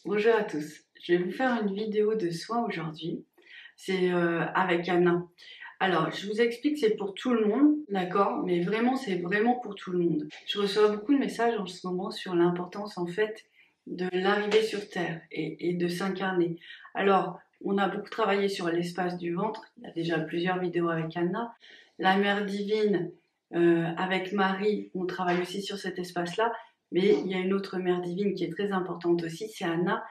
Bonjour à tous, je vais vous faire une vidéo de soins aujourd'hui, c'est avec Anna. Alors, je vous explique, c'est pour tout le monde, d'accord, mais vraiment, c'est vraiment pour tout le monde. Je reçois beaucoup de messages en ce moment sur l'importance en fait de l'arrivée sur Terre et de s'incarner. Alors, on a beaucoup travaillé sur l'espace du ventre, il y a déjà plusieurs vidéos avec Anna. La Mère Divine, avec Marie, on travaille aussi sur cet espace-là. Mais il y a une autre mère divine qui est très importante aussi, c'est Anna,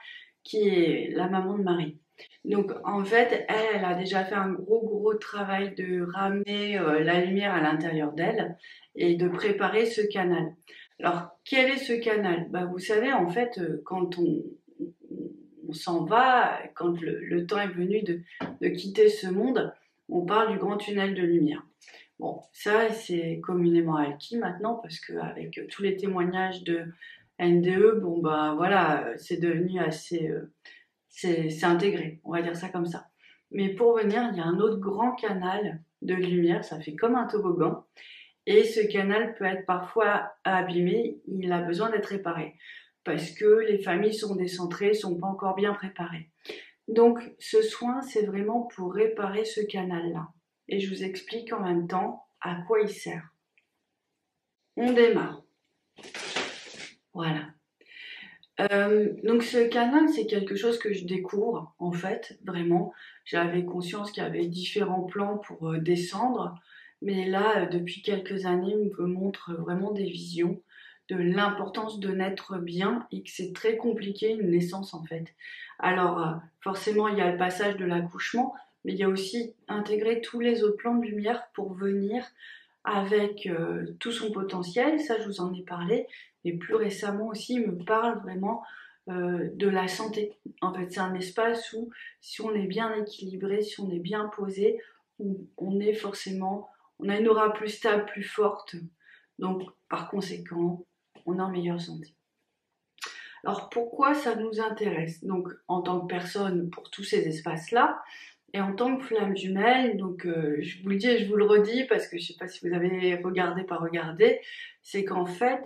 qui est la maman de Marie. Donc en fait, elle a déjà fait un gros travail de ramener la lumière à l'intérieur d'elle et de préparer ce canal. Alors, quel est ce canal? Vous savez, en fait, quand on s'en va, quand le temps est venu de quitter ce monde, on parle du grand tunnel de lumière. Bon, ça, c'est communément acquis maintenant parce qu'avec tous les témoignages de NDE, bon, voilà, c'est devenu assez. C'est intégré, on va dire ça comme ça. Mais pour venir, il y a un autre grand canal de lumière, ça fait comme un toboggan. Et ce canal peut être parfois abîmé, il a besoin d'être réparé. Parce que les familles sont décentrées, sont pas encore bien préparées. Donc, ce soin, c'est vraiment pour réparer ce canal-là. Et je vous explique en même temps à quoi il sert. On démarre. Voilà. Donc ce canal, c'est quelque chose que je découvre, en fait, vraiment. J'avais conscience qu'il y avait différents plans pour descendre, mais là, depuis quelques années, on me montre vraiment des visions de l'importance de naître bien et que c'est très compliqué une naissance, en fait. Alors, forcément, il y a le passage de l'accouchement, mais il y a aussi intégrer tous les autres plans de lumière pour venir avec tout son potentiel, ça je vous en ai parlé, et plus récemment aussi il me parle vraiment de la santé. En fait c'est un espace où si on est bien équilibré, si on est bien posé, on est forcément, on a une aura plus stable, plus forte, donc par conséquent on est en meilleure santé. Alors pourquoi ça nous intéresse? Donc en tant que personne pour tous ces espaces-là, et en tant que flamme jumelle, donc je vous le dis et je vous le redis parce que je ne sais pas si vous avez regardé, pas regardé, c'est qu'en fait,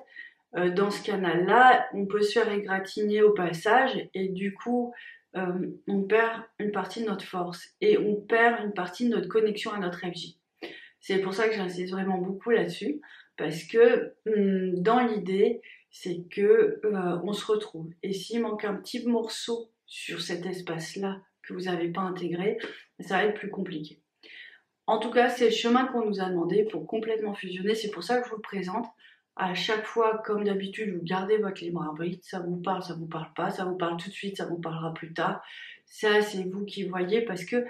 dans ce canal-là, on peut se faire égratigner au passage et du coup, on perd une partie de notre force et on perd une partie de notre connexion à notre FJ. C'est pour ça que j'insiste vraiment beaucoup là-dessus parce que dans l'idée, c'est que on se retrouve. Et s'il manque un petit morceau sur cet espace-là que vous n'avez pas intégré, ça va être plus compliqué. En tout cas, c'est le chemin qu'on nous a demandé pour complètement fusionner. C'est pour ça que je vous le présente. À chaque fois, comme d'habitude, vous gardez votre libre arbitre. Ça vous parle pas, ça vous parle tout de suite, ça vous parlera plus tard. Ça, c'est vous qui voyez parce que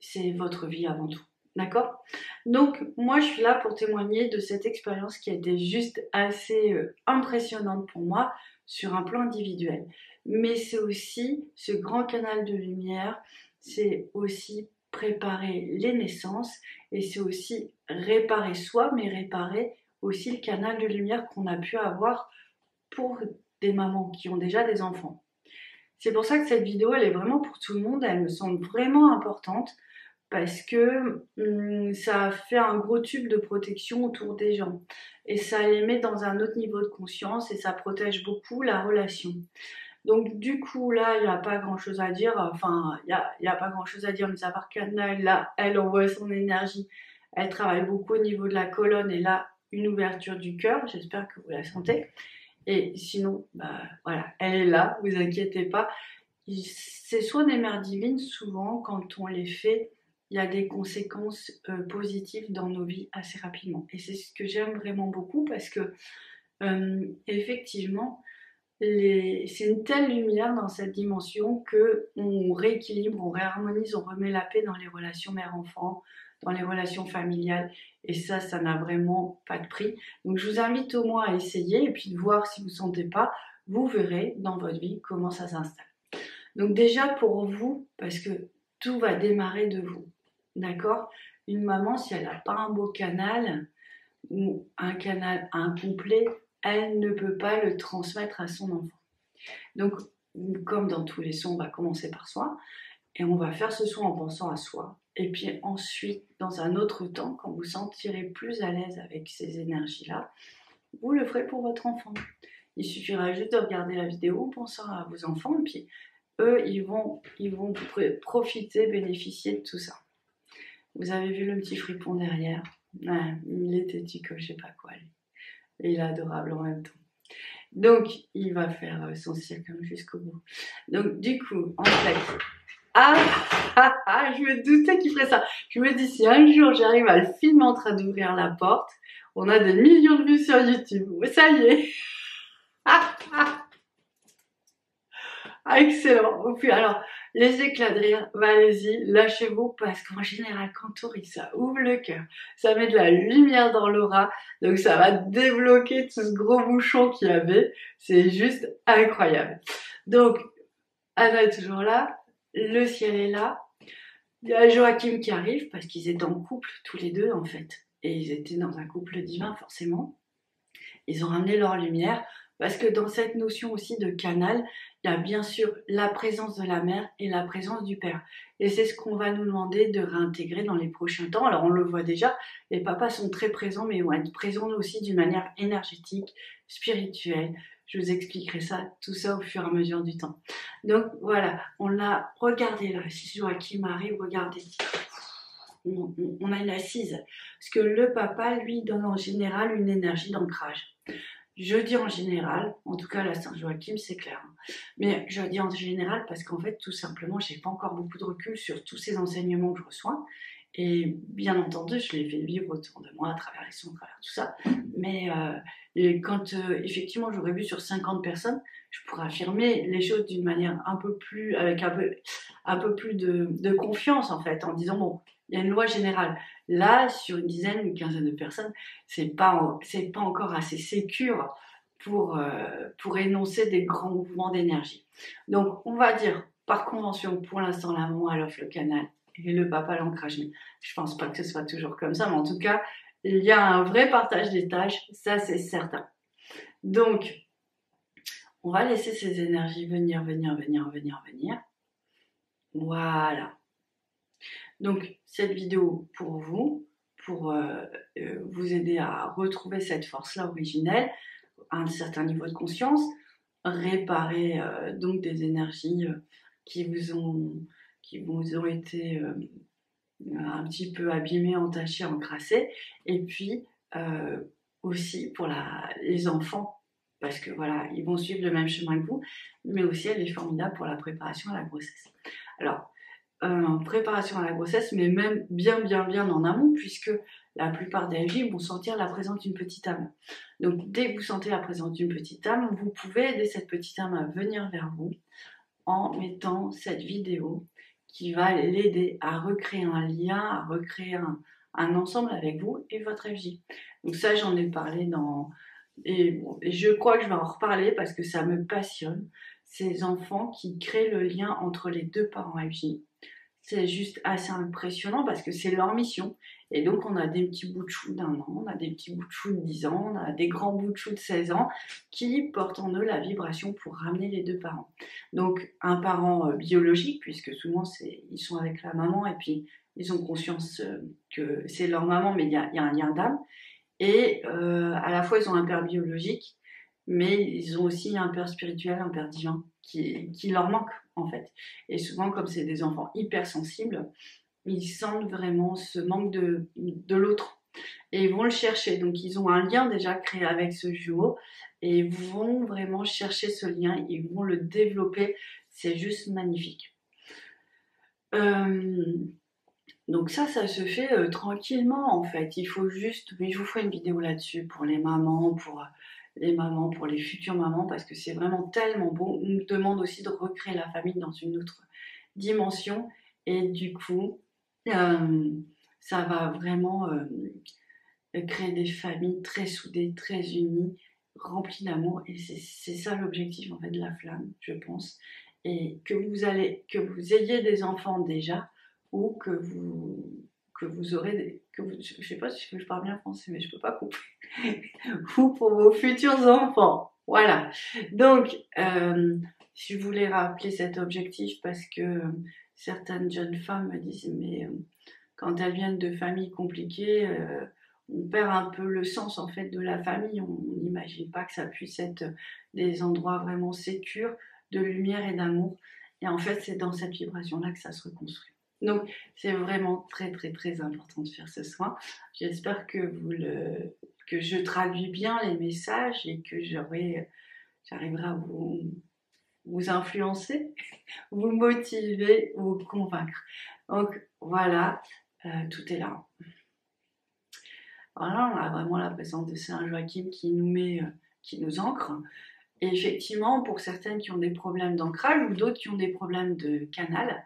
c'est votre vie avant tout. D'accord? Donc, moi, je suis là pour témoigner de cette expérience qui a été juste assez impressionnante pour moi sur un plan individuel. Mais c'est aussi ce grand canal de lumière, c'est aussi préparer les naissances et c'est aussi réparer soi, mais réparer aussi le canal de lumière qu'on a pu avoir pour des mamans qui ont déjà des enfants. C'est pour ça que cette vidéo, elle est vraiment pour tout le monde, elle me semble vraiment importante parce que ça fait un gros tube de protection autour des gens et ça les met dans un autre niveau de conscience et ça protège beaucoup la relation. Donc du coup là il n'y a pas grand chose à dire, enfin il y a pas grand chose à dire mais à part qu'Anna là elle envoie son énergie, elle travaille beaucoup au niveau de la colonne et là une ouverture du cœur, j'espère que vous la sentez. Et sinon voilà, elle est là, vous inquiétez pas. Ces soins des mères divines, souvent quand on les fait, il y a des conséquences positives dans nos vies assez rapidement. Et c'est ce que j'aime vraiment beaucoup parce que effectivement, c'est une telle lumière dans cette dimension que on rééquilibre, on réharmonise, on remet la paix dans les relations mère-enfant, dans les relations familiales. Et ça n'a vraiment pas de prix. Donc je vous invite au moins à essayer et puis de voir si vous ne sentez pas, vous verrez dans votre vie comment ça s'installe. Donc déjà pour vous, parce que tout va démarrer de vous. D'accord? Une maman, si elle n'a pas un beau canal ou un canal incomplet, elle ne peut pas le transmettre à son enfant. Donc, comme dans tous les soins, on va commencer par soi et on va faire ce soin en pensant à soi. Et puis ensuite, dans un autre temps, quand vous sentirez plus à l'aise avec ces énergies-là, vous le ferez pour votre enfant. Il suffira juste de regarder la vidéo en pensant à vos enfants et puis eux, ils vont profiter, bénéficier de tout ça. Vous avez vu le petit fripon derrière? Ouais, il est têtu comme je sais pas quoi, lui. Et il est adorable en même temps. Donc, il va faire son cirque jusqu'au bout. Donc, du coup, en fait... je me doutais qu'il ferait ça. Je me dis, si un jour j'arrive à le filmer en train d'ouvrir la porte, on a des millions de vues sur YouTube. Ça y est. Excellent. Alors, les éclats de rire, allez-y, lâchez-vous, parce qu'en général, quand on rit, ça ouvre le cœur, ça met de la lumière dans l'aura, donc ça va débloquer tout ce gros bouchon qu'il y avait. C'est juste incroyable. Donc, Anna est toujours là, le ciel est là, il y a Joachim qui arrive, parce qu'ils étaient en couple, tous les deux, en fait, et ils étaient dans un couple divin, forcément. Ils ont ramené leur lumière, parce que dans cette notion aussi de canal, il y a bien sûr la présence de la mère et la présence du père. Et c'est ce qu'on va nous demander de réintégrer dans les prochains temps. Alors on le voit déjà, les papas sont très présents, mais ils vont être présents aussi d'une manière énergétique, spirituelle. Je vous expliquerai ça, tout ça au fur et à mesure du temps. Donc voilà, on l'a regardé là, si Joachim arrive, regardez. On a une assise. Parce que le papa, lui, donne en général une énergie d'ancrage. Je dis en général, en tout cas la Saint-Joachim, c'est clair. Mais je dis en général parce qu'en fait, tout simplement, j'ai pas encore beaucoup de recul sur tous ces enseignements que je reçois. Et bien entendu, je les fais vivre autour de moi, à travers les sons, à travers tout ça. Mais quand effectivement j'aurais vu sur 50 personnes, je pourrais affirmer les choses d'une manière un peu plus, avec un peu plus de confiance en fait, en disant bon, il y a une loi générale. Là, sur une dizaine, une quinzaine de personnes, c'est pas encore assez sécure pour énoncer des grands mouvements d'énergie. Donc, on va dire, par convention, pour l'instant, la maman, elle offre le canal et le papa l'ancrage. Mais je pense pas que ce soit toujours comme ça, mais en tout cas, il y a un vrai partage des tâches, ça c'est certain. Donc, on va laisser ces énergies venir. Voilà. Donc, cette vidéo pour vous, pour vous aider à retrouver cette force-là originelle, à un certain niveau de conscience, réparer donc des énergies qui vous ont été un petit peu abîmées, entachées, encrassées, et puis aussi pour les enfants, parce que voilà, ils vont suivre le même chemin que vous, mais aussi elle est formidable pour la préparation à la grossesse. Alors, préparation à la grossesse, mais même bien en amont, puisque la plupart des FJ vont sentir la présence d'une petite âme. Donc dès que vous sentez la présence d'une petite âme, vous pouvez aider cette petite âme à venir vers vous en mettant cette vidéo qui va l'aider à recréer un lien, à recréer un ensemble avec vous et votre FJ. Donc ça, j'en ai parlé et je crois que je vais en reparler parce que ça me passionne. Ces enfants qui créent le lien entre les deux parents FJ. C'est juste assez impressionnant parce que c'est leur mission. Et donc, on a des petits bouts de chou d'1 an, on a des petits bouts de chou de 10 ans, on a des grands bouts de chou de 16 ans qui portent en eux la vibration pour ramener les deux parents. Donc, un parent biologique, puisque souvent, ils sont avec la maman et puis ils ont conscience que c'est leur maman, mais il y a un lien d'âme. Et à la fois, ils ont un père biologique, mais ils ont aussi un père spirituel, un père divin qui leur manque en fait. Et souvent, comme c'est des enfants hypersensibles, ils sentent vraiment ce manque de l'autre et ils vont le chercher. Donc ils ont un lien déjà créé avec ce jumeau et ils vont vraiment chercher ce lien, ils vont le développer. C'est juste magnifique. Donc ça se fait tranquillement en fait. Il faut juste, mais je vous ferai une vidéo là-dessus pour les mamans, pour les futures mamans, parce que c'est vraiment tellement beau. On nous demande aussi de recréer la famille dans une autre dimension, et du coup, ça va vraiment créer des familles très soudées, très unies, remplies d'amour, et c'est ça l'objectif en fait de la flamme, je pense. Et que vous ayez des enfants déjà, ou que vous aurez je sais pas si je parle bien français, mais je peux pas couper. Ou pour vos futurs enfants. Voilà. Donc, je voulais rappeler cet objectif parce que certaines jeunes femmes me disent, mais quand elles viennent de familles compliquées, on perd un peu le sens en fait de la famille. On n'imagine pas que ça puisse être des endroits vraiment sécures, de lumière et d'amour. Et en fait, c'est dans cette vibration-là que ça se reconstruit. Donc, c'est vraiment très, très, très important de faire ce soin. J'espère que que je traduis bien les messages et que j'arriverai à vous influencer, vous motiver, vous convaincre. Donc, voilà, tout est là. Alors là, on a vraiment la présence de Saint Joachim qui nous ancre. Et effectivement, pour certaines qui ont des problèmes d'ancrage ou d'autres qui ont des problèmes de canal,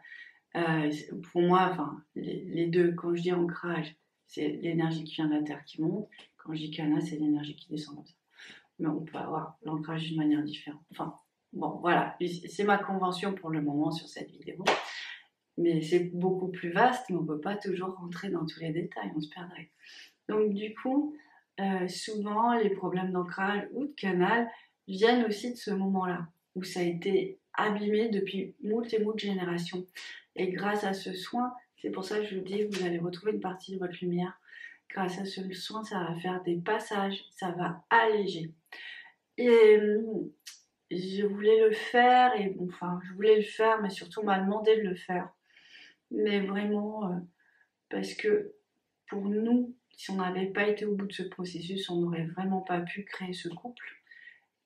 pour moi, enfin, les deux, quand je dis ancrage, c'est l'énergie qui vient de la Terre qui monte. Quand je dis canal, c'est l'énergie qui descend comme ça. Mais on peut avoir l'ancrage d'une manière différente. Enfin, bon, voilà, c'est ma convention pour le moment sur cette vidéo. Mais c'est beaucoup plus vaste, mais on ne peut pas toujours rentrer dans tous les détails, on se perdrait. Donc du coup, souvent, les problèmes d'ancrage ou de canal viennent aussi de ce moment-là, où ça a été abîmé depuis moult et moult générations. Et grâce à ce soin, c'est pour ça que je vous dis, vous allez retrouver une partie de votre lumière. Grâce à ce soin, ça va faire des passages, ça va alléger. Et je voulais le faire, et bon, enfin, je voulais le faire, mais surtout on m'a demandé de le faire. Mais vraiment, parce que pour nous, si on n'avait pas été au bout de ce processus, on n'aurait vraiment pas pu créer ce couple.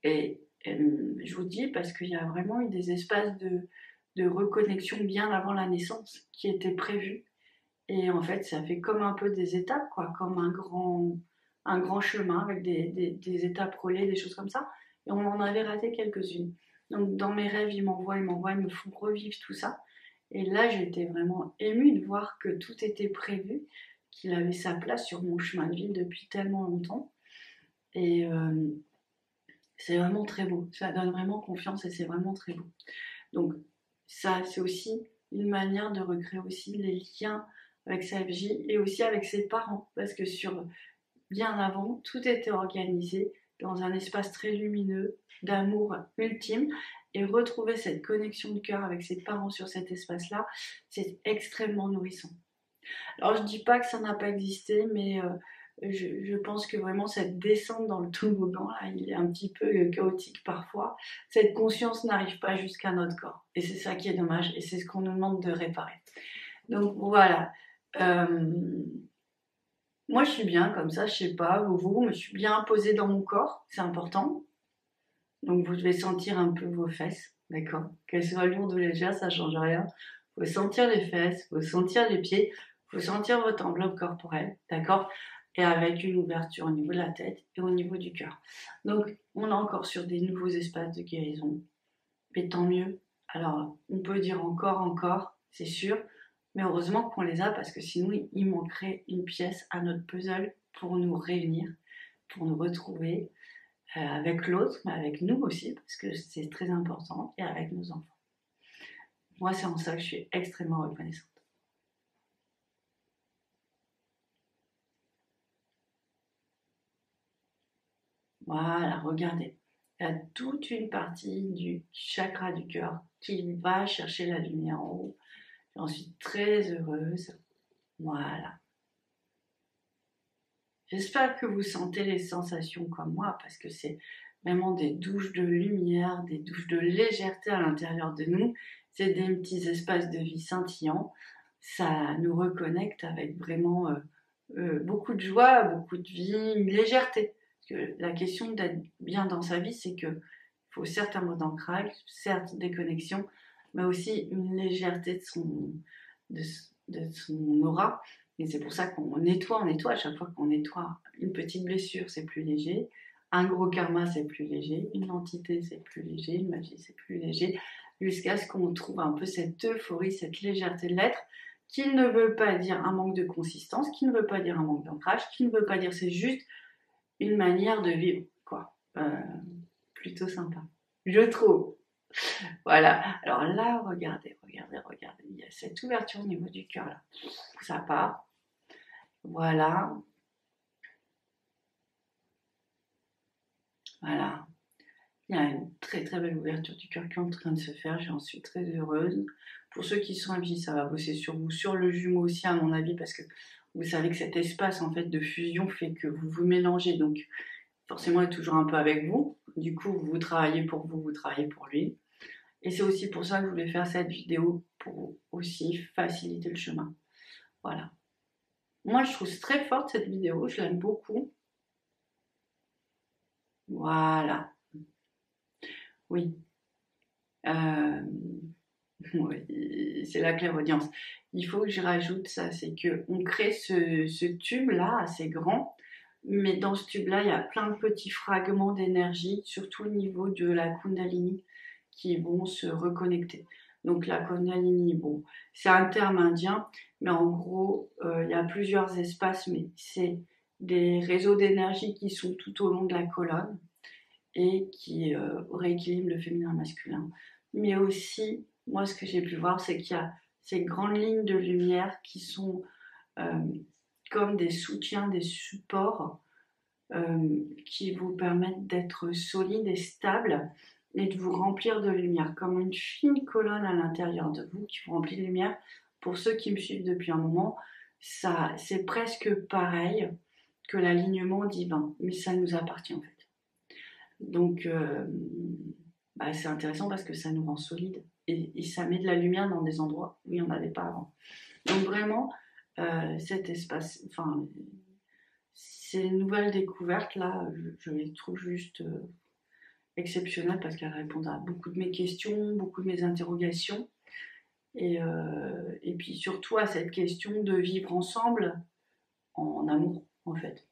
Et je vous dis parce qu'il y a vraiment eu des espaces de reconnexion bien avant la naissance qui étaient prévus. Et en fait, ça fait comme un peu des étapes, quoi, comme un grand chemin avec des étapes relais, des choses comme ça. Et on en avait raté quelques-unes. Donc dans mes rêves, ils m'envoient, ils me font revivre tout ça. Et là, j'étais vraiment émue de voir que tout était prévu, qu'il avait sa place sur mon chemin de vie depuis tellement longtemps. Et c'est vraiment très beau. Ça donne vraiment confiance et c'est vraiment très beau. Donc ça, c'est aussi une manière de recréer aussi les liens avec sa FJ et aussi avec ses parents. Parce que bien avant, tout était organisé dans un espace très lumineux, d'amour ultime. Et retrouver cette connexion de cœur avec ses parents sur cet espace-là, c'est extrêmement nourrissant. Alors je dis pas que ça n'a pas existé, mais je pense que vraiment cette descente dans le toboggan, là, il est un petit peu chaotique parfois. Cette conscience n'arrive pas jusqu'à notre corps. Et c'est ça qui est dommage, et c'est ce qu'on nous demande de réparer. Donc voilà. Moi je suis bien comme ça, je sais pas, vous, mais je suis bien posée dans mon corps, c'est important. Donc vous devez sentir un peu vos fesses, d'accord? Qu'elles soient lourdes ou légères, ça change rien. Faut sentir les fesses, faut sentir les pieds, faut sentir votre enveloppe corporelle, d'accord? Et avec une ouverture au niveau de la tête et au niveau du cœur. Donc on est encore sur des nouveaux espaces de guérison, mais tant mieux. Alors on peut dire encore, c'est sûr, mais heureusement qu'on les a parce que sinon il manquerait une pièce à notre puzzle pour nous réunir, pour nous retrouver. Avec l'autre, mais avec nous aussi, parce que c'est très important, et avec nos enfants. Moi, c'est en ça que je suis extrêmement reconnaissante. Voilà, regardez. Il y a toute une partie du chakra du cœur qui va chercher la lumière en haut. J'en suis très heureuse. Voilà. J'espère que vous sentez les sensations comme moi, parce que c'est vraiment des douches de lumière, des douches de légèreté à l'intérieur de nous. C'est des petits espaces de vie scintillants. Ça nous reconnecte avec vraiment beaucoup de joie, beaucoup de vie, une légèreté. Parce que la question d'être bien dans sa vie, c'est qu'il faut certes un mode d'ancrage, certes des connexions, mais aussi une légèreté de son aura. Et c'est pour ça qu'on nettoie, à chaque fois qu'on nettoie une petite blessure, c'est plus léger. Un gros karma, c'est plus léger. Une entité, c'est plus léger. Une magie, c'est plus léger. Jusqu'à ce qu'on trouve un peu cette euphorie, cette légèreté de l'être, qui ne veut pas dire un manque de consistance, qui ne veut pas dire un manque d'ancrage, qui ne veut pas dire c'est juste une manière de vivre, quoi. Plutôt sympa, je trouve. Voilà. Alors là, regardez. Il y a cette ouverture au niveau du cœur, là. Ça part. Voilà. Voilà. Il y a une très très belle ouverture du cœur qui est en train de se faire, j'en suis très heureuse. Pour ceux qui sont avis, ça va bosser sur vous, sur le jumeau aussi à mon avis, parce que vous savez que cet espace en fait de fusion fait que vous vous mélangez, donc forcément il est toujours un peu avec vous. Du coup, vous travaillez pour vous, vous travaillez pour lui. Et c'est aussi pour ça que je voulais faire cette vidéo, pour aussi faciliter le chemin. Voilà. Moi, je trouve très forte cette vidéo, je l'aime beaucoup. Voilà. Oui. Euh, oui, c'est la clairaudience. Il faut que je rajoute ça, c'est que on crée ce tube-là assez grand, mais dans ce tube-là, il y a plein de petits fragments d'énergie, surtout au niveau de la Kundalini, qui vont se reconnecter. Donc la Kundalini, bon, c'est un terme indien, mais en gros, il y a plusieurs espaces, mais c'est des réseaux d'énergie qui sont tout au long de la colonne et qui rééquilibrent le féminin masculin. Mais aussi, moi, ce que j'ai pu voir, c'est qu'il y a ces grandes lignes de lumière qui sont euh, comme des soutiens, des supports qui vous permettent d'être solide et stable et de vous remplir de lumière, comme une fine colonne à l'intérieur de vous qui vous remplit de lumière. Pour ceux qui me suivent depuis un moment, ça, c'est presque pareil que l'alignement divin, mais ça nous appartient en fait. Donc, c'est intéressant parce que ça nous rend solide et ça met de la lumière dans des endroits où il n'y en avait pas avant. Donc vraiment, cet espace, enfin, ces nouvelles découvertes là, je les trouve juste exceptionnelles parce qu'elles répondent à beaucoup de mes questions, beaucoup de mes interrogations et puis surtout à cette question de vivre ensemble en amour en fait.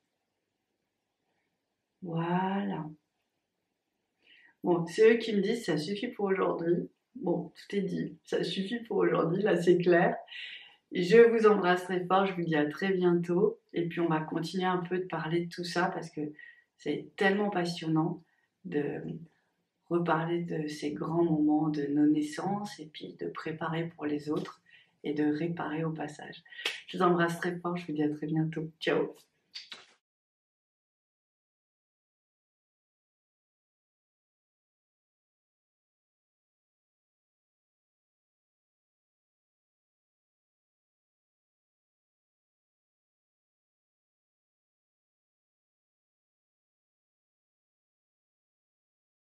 Voilà. Bon, c'est eux qui me disent ça suffit pour aujourd'hui. Bon, tout est dit, ça suffit pour aujourd'hui, là c'est clair. Je vous embrasse très fort, je vous dis à très bientôt. Et puis on va continuer un peu de parler de tout ça parce que c'est tellement passionnant de reparler de ces grands moments de nos naissances et puis de préparer pour les autres et de réparer au passage. Je vous embrasse très fort, je vous dis à très bientôt. Ciao!